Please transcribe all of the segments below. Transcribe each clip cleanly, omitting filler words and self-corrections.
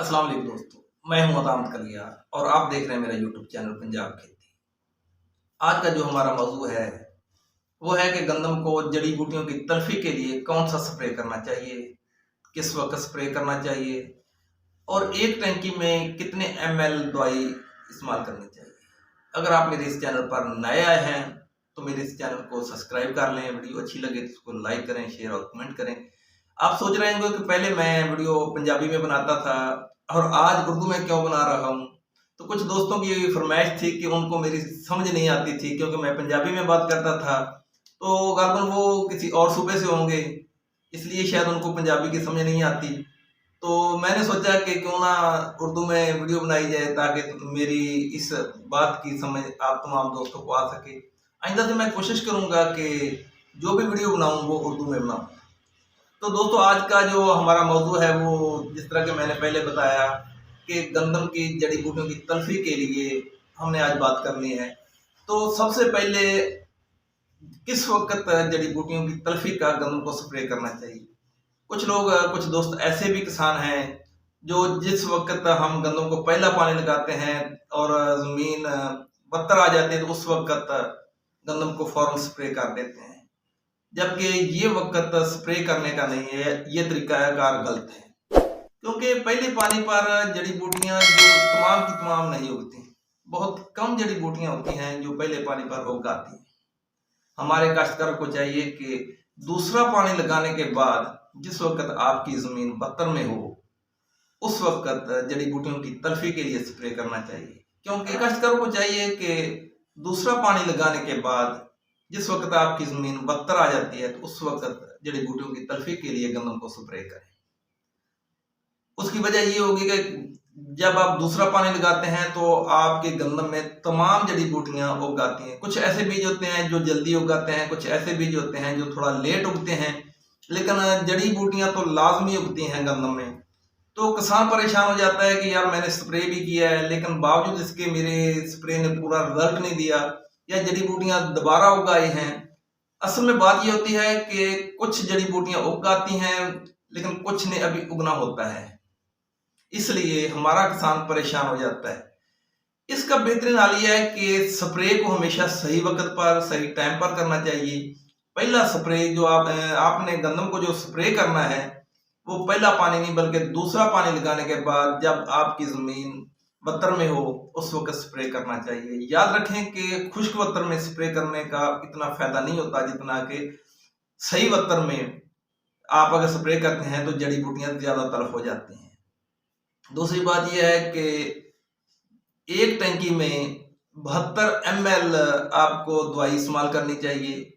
अस्सलाम वालेकुम दोस्तों, मैं हूं अतामत कलिया और आप देख रहे हैं मेरा यूट्यूब चैनल पंजाब खेती। आज का जो हमारा मौजू है वो है कि गंदम को जड़ी बूटियों की तल्फी के लिए कौन सा स्प्रे करना चाहिए, किस वक्त स्प्रे करना चाहिए और एक टैंकी में कितने ml दवाई इस्तेमाल करनी चाहिए। अगर आप मेरे इस चैनल पर नए आए हैं तो मेरे इस चैनल को सब्सक्राइब कर लें, वीडियो अच्छी लगे तो उसको लाइक करें, शेयर और कमेंट करें। आप सोच रहे होंगे कि पहले मैं वीडियो पंजाबी में बनाता था और आज उर्दू में क्यों बना रहा हूँ। तो कुछ दोस्तों की फरमाइश थी कि उनको मेरी समझ नहीं आती थी क्योंकि मैं पंजाबी में बात करता था, तो गालबन वो किसी और सूबे से होंगे, इसलिए शायद उनको पंजाबी की समझ नहीं आती। तो मैंने सोचा कि क्यों ना उर्दू में वीडियो बनाई जाए ताकि मेरी इस बात की समझ आप तमाम दोस्तों को आ सके। आइंदा से मैं कोशिश करूंगा कि जो भी वीडियो बनाऊं वो उर्दू में बनाऊं। तो दोस्तों आज का जो हमारा मौजू है वो जिस तरह के मैंने पहले बताया कि गंदम की जड़ी बूटियों की तल्फी के लिए हमने आज बात करनी है। तो सबसे पहले किस वक्त जड़ी बूटियों की तल्फी का गंदम को स्प्रे करना चाहिए। कुछ लोग कुछ दोस्त ऐसे भी किसान हैं जो जिस वक्त हम गंदम को पहला पानी लगाते हैं और जमीन बत्तर आ जाती है तो उस वक्त गंदम को फौरन स्प्रे कर देते हैं, जबकि ये वक्त स्प्रे करने का नहीं है, ये तरीकाकार गलत है। क्योंकि पहले पानी पर जड़ी बूटियां जो तमाम की तमाम नहीं उगती, बहुत कम जड़ी बूटियां होती हैं जो पहले पानी पर उग आती हैं। हमारे काश्तकार को चाहिए कि दूसरा पानी लगाने के बाद जिस वक्त आपकी जमीन बत्तर में हो उस वक्त जड़ी बूटियों की तल्फी के लिए स्प्रे करना चाहिए। क्योंकि काश्तकार को चाहिए कि दूसरा पानी लगाने के बाद जिस वक्त आपकी जमीन बत्तर आ जाती है तो उस वक्त जड़ी बूटियों की तल्फी के लिए गंदम को स्प्रे करें। उसकी वजह ये होगी कि जब आप दूसरा पानी लगाते हैं तो आपके गंदम में तमाम जड़ी बूटियां उग आती हैं। कुछ ऐसे बीज होते हैं जो जल्दी उगाते हैं, कुछ ऐसे बीज होते हैं जो थोड़ा लेट उगते हैं, लेकिन जड़ी बूटियां तो लाजमी उगती हैं गंदम में। तो किसान परेशान हो जाता है कि यार मैंने स्प्रे भी किया है लेकिन बावजूद इसके मेरे स्प्रे ने पूरा रिजल्ट नहीं दिया या जड़ी बूटियां दोबारा उग आई हैं। असल में बात ये होती है कि कुछ जड़ी बूटियां उग आती हैं लेकिन कुछ ने अभी उगना होता है, इसलिए हमारा किसान परेशान हो जाता है। इसका बेहतरीन हल यह है कि स्प्रे को हमेशा सही वक्त पर सही टाइम पर करना चाहिए। पहला स्प्रे जो आपने गंदम को जो स्प्रे करना है वो पहला पानी नहीं बल्कि दूसरा पानी लगाने के बाद जब आपकी जमीन बत्तर में हो उस वक्त स्प्रे करना चाहिए। याद रखें कि खुश्क बत्तर में स्प्रे करने का इतना फायदा नहीं होता जितना कि सही बत्तर में आप अगर स्प्रे करते हैं तो जड़ी बूटियां ज्यादा तलफ हो जाती हैं। दूसरी बात यह है कि एक टैंकी में 72 ml आपको दवाई इस्तेमाल करनी चाहिए।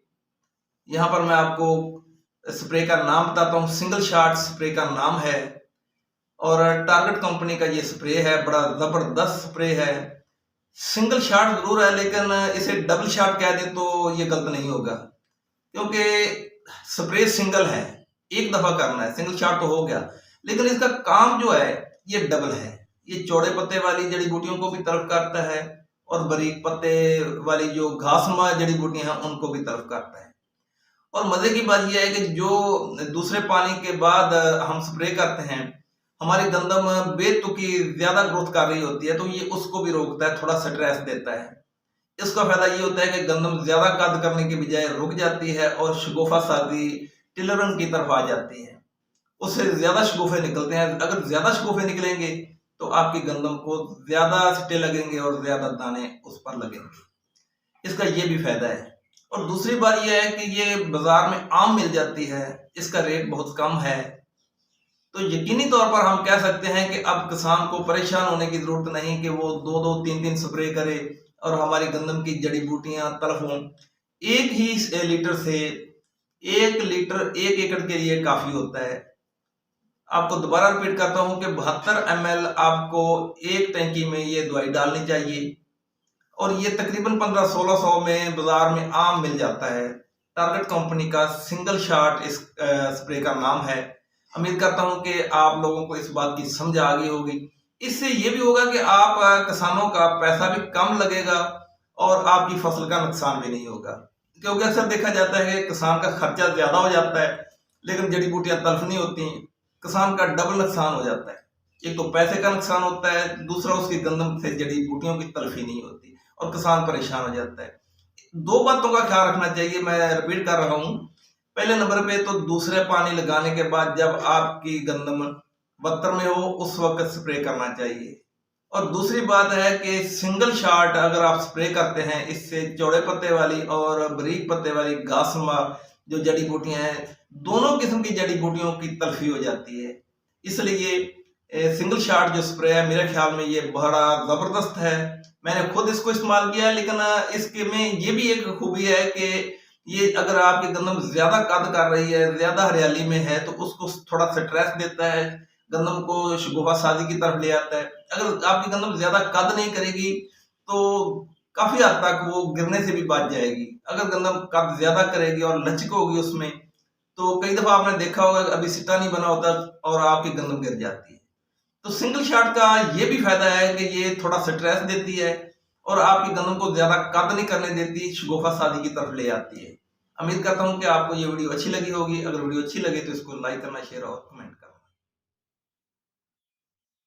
यहाँ पर मैं आपको स्प्रे का नाम बताता हूँ। सिंगल शॉट स्प्रे का नाम है और टारगेट कंपनी का ये स्प्रे है, बड़ा जबरदस्त स्प्रे है। सिंगल शॉट जरूर है लेकिन इसे डबल शॉट कह दें तो ये गलत नहीं होगा, क्योंकि स्प्रे सिंगल है, एक दफा करना है, सिंगल शॉट तो हो गया, लेकिन इसका काम जो है ये डबल है। ये चौड़े पत्ते वाली जड़ी बूटियों को भी तरफ करता है और बारीक पत्ते वाली जो घासनुमा जड़ी बूटियां हैं उनको भी तरफ करता है। और मजे की बात यह है कि जो दूसरे पानी के बाद हम स्प्रे करते हैं, हमारी गंदम बेतुकी ज्यादा ग्रोथ कर रही होती है तो ये उसको भी रोकता है, थोड़ा स्ट्रेस देता है। इसका फायदा ये होता है कि गंदम ज्यादा कद करने की बजाय रुक जाती है और शगुफा साजी टिलरन की तरफ आ जाती है, उससे ज्यादा शगुफे निकलते हैं। अगर ज्यादा शगुफे निकलेंगे तो आपकी गंदम को ज्यादा सिट्टे लगेंगे और ज्यादा दाने उस पर लगेंगे। इसका ये भी फायदा है। और दूसरी बात यह है कि ये बाजार में आम मिल जाती है, इसका रेट बहुत कम है, तो यकीनी तौर पर हम कह सकते हैं कि अब किसान को परेशान होने की जरूरत नहीं कि वो 2-2, 3-3 स्प्रे करे और हमारी गंदम की जड़ी बूटियां तलफ हों। एक ही लीटर से 1 लीटर 1 एकड़ के लिए काफी होता है। आपको दोबारा रिपीट करता हूं कि 72 ml आपको एक टैंकी में ये दवाई डालनी चाहिए और ये तकरीबन 1500-1600 में बाजार में आम मिल जाता है। टारगेट कंपनी का सिंगल शॉट इस स्प्रे का नाम है। उम्मीद करता हूं कि आप लोगों को इस बात की समझ आ गई होगी। इससे ये भी होगा कि आप किसानों का पैसा भी कम लगेगा और आपकी फसल का नुकसान भी नहीं होगा, क्योंकि अक्सर देखा जाता है कि किसान का खर्चा ज्यादा हो जाता है लेकिन जड़ी बूटियां तल्फ नहीं होती, किसान का डबल नुकसान हो जाता है। एक तो पैसे का नुकसान होता है, दूसरा उसकी गंदम से जड़ी बूटियों की तलफी नहीं होती और किसान परेशान हो जाता है। दो बातों का ख्याल रखना चाहिए, मैं रिपीट कर रहा हूँ। पहले नंबर पे तो दूसरे पानी लगाने के बाद जब आपकी गंदम बत्तर में हो उस वक्त स्प्रे करना चाहिए। और दूसरी बात है कि सिंगल शॉट अगर आप स्प्रे करते हैं, इससे चौड़े पत्ते वाली और बारीक पत्ते वाली घासनुमा जो जड़ी बूटियां हैं, दोनों किस्म की जड़ी बूटियों की तलफी हो जाती है। इसलिए सिंगल शॉट जो स्प्रे है मेरे ख्याल में ये बड़ा जबरदस्त है। मैंने खुद इसको इस्तेमाल किया है, लेकिन इसके में ये भी एक खूबी है कि ये अगर आपकी गंदम ज्यादा कद कर रही है, ज्यादा हरियाली में है, तो उसको थोड़ा स्ट्रेस देता है, गंदम को शगुफा साजी की तरफ ले आता है। अगर आपकी गंदम ज्यादा कद नहीं करेगी तो काफी हद तक वो गिरने से भी बच जाएगी। अगर गंदम कद ज्यादा करेगी और लचक होगी उसमें, तो कई दफा आपने देखा होगा अभी सिट्टा नहीं बना होता और आपकी गंदम गिर जाती है। तो सिंगल शॉट का ये भी फायदा है कि ये थोड़ा स्ट्रेस देती है और आपकी गंदम को ज्यादा कद नहीं करने देती, शगुफा साजी की तरफ ले आती है। उम्मीद करता हूँ कि आपको ये वीडियो अच्छी लगी होगी। अगर वीडियो अच्छी लगे तो इसको लाइक करना, शेयर और कमेंट करना।